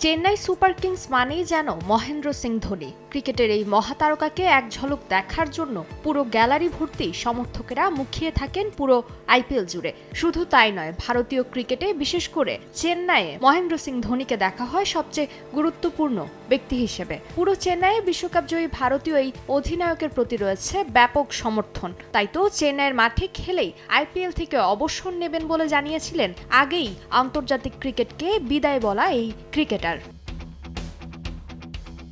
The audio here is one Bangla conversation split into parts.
চেন্নাই সুপার কিংস মানেই যেন মহেন্দ্র সিং ধোনি। ক্রিকেটের এই মহাতারকাকে এক ঝলক দেখার জন্য পুরো গ্যালারি ভর্তি সমর্থকেরা মুখিয়ে থাকেন পুরো আইপিএল জুড়ে। শুধু তাই নয়, ভারতীয় ক্রিকেটে বিশেষ করে চেন্নাইয়ে মহেন্দ্র সিং ধোনিকে দেখা হয় সবচেয়ে গুরুত্বপূর্ণ ব্যক্তি হিসেবে। পুরো চেন্নাইয়ে বিশ্বকাপ জয়ী ভারতীয় এই অধিনায়কের প্রতি রয়েছে ব্যাপক সমর্থন। তাই তো চেন্নাইয়ের মাঠে খেলেই আইপিএল থেকে অবসর নেবেন বলে জানিয়েছিলেন আগেই আন্তর্জাতিক ক্রিকেটকে বিদায় বলা এই ক্রিকেটার।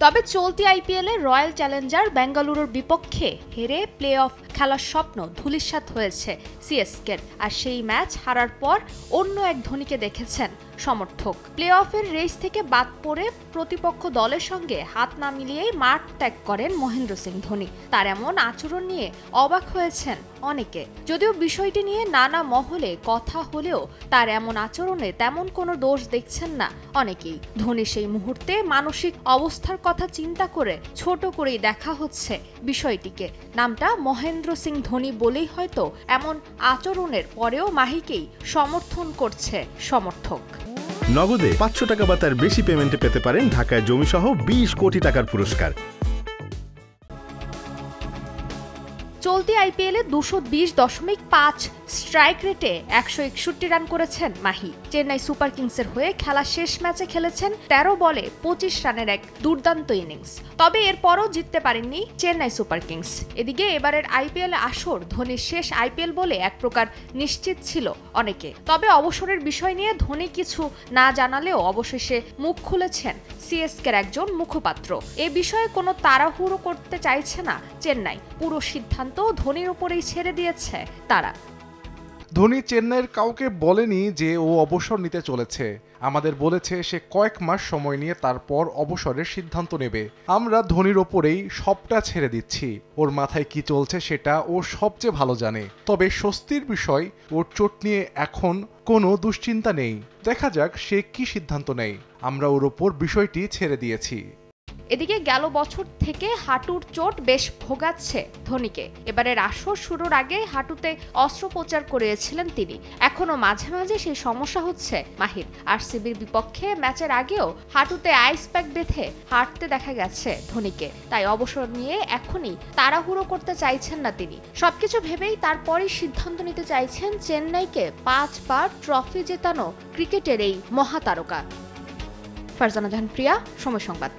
তবে চলতি আইপিএলে রয়্যাল চ্যালেঞ্জার বেঙ্গালুরুর বিপক্ষে হেরে প্লে অফ খেলার স্বপ্ন ধূলিসাৎ হয়েছে সিএসকের। আর সেই ম্যাচ হারার পর অন্য এক ধোনিকে দেখেছেন সমর্থক। প্লে অফের রেস থেকে বাদ পড়ে প্রতিপক্ষ দলের সঙ্গে হাত না মিলিয়েই মাঠ ত্যাগ করেন মহেন্দ্র সিং ধোনি। তার এমন আচরণ নিয়ে অবাক হয়েছেন অনেকে। যদিও বিষয়টি নিয়ে নানা মহলে কথা হলেও তার এমন আচরণে তেমন কোনো দোষ দেখছেন না অনেকেই। ধোনির সেই মুহূর্তে মানসিক অবস্থার কথা চিন্তা করে ছোট করেই দেখা হচ্ছে বিষয়টিকে। নামটা মহেন্দ্র সিং ধোনি বলেই হয়তো এমন আচরণের পরেও মাহিকেই সমর্থন করছে সমর্থক। নগদে 500 টাকা বা তার বেশি পেমেন্টে পেতে পারেন ঢাকায় জমিসহ 20 কোটি টাকার পুরস্কার। চলতি আইপিএলে 220.5 স্ট্রাইক রেটে 161 রান করেছেন মাহি। চেন্নাই সুপার কিংসের হয়ে খেলা শেষ ম্যাচে খেলেছেন 13 বলে 25 রানের এক দুর্দান্ত ইনিংস। তবে এরপরও জিততে পারেননি চেন্নাই সুপার কিংস। এদিকে এবারের আইপিএল আসর ধোনির শেষ আইপিএল বলে এক প্রকার নিশ্চিত ছিল অনেকে। তবে অবসরের বিষয় নিয়ে ধোনি কিছু না জানালেও অবশেষে মুখ খুলেছেন সিএসকের একজন মুখপাত্র। এ বিষয়ে কোনো তাড়াহুড়ো করতে চাইছে না চেন্নাই। পুরো সিদ্ধান্ত ধোনির উপরেই ছেড়ে দিয়েছে তারা। ধোনি চেন্নাইয়ের কাউকে বলেনি যে ও অবসর নিতে চলেছে। আমাদের বলেছে সে কয়েক মাস সময় নিয়ে তারপর অবসরের সিদ্ধান্ত নেবে। আমরা ধোনির ওপরেই সবটা ছেড়ে দিচ্ছি। ওর মাথায় কি চলছে সেটা ও সবচেয়ে ভালো জানে। তবে স্বস্তির বিষয়, ওর চোট নিয়ে এখন কোনো দুশ্চিন্তা নেই। দেখা যাক সে কি সিদ্ধান্ত নেয়। আমরা ওর ওপর বিষয়টি ছেড়ে দিয়েছি। এদিকে গেল বছর থেকে হাঁটুর চোট বেশ ভোগাচ্ছে ধোনিকে। এবারের আসর শুরুর আগে হাঁটুতে অস্ত্রোপচার করিয়েছিলেন তিনি। এখনো মাঝে মাঝে সেই সমস্যা হচ্ছে মাহির। আরসিবির বিপক্ষে ম্যাচের আগেও হাঁটুতে আইস প্যাক বেঁধে হাঁটতে দেখা গেছে ধোনিকে। তাই অবসর নিয়ে এখনই তাড়াহুড়ো করতে চাইছেন না তিনি। সবকিছু ভেবেই তারপরই সিদ্ধান্ত নিতে চাইছেন চেন্নাইকে 5 বার ট্রফি জেতানো ক্রিকেটের এই মহাতারকা। ফারজানা জাহান প্রিয়া, সময় সংবাদ।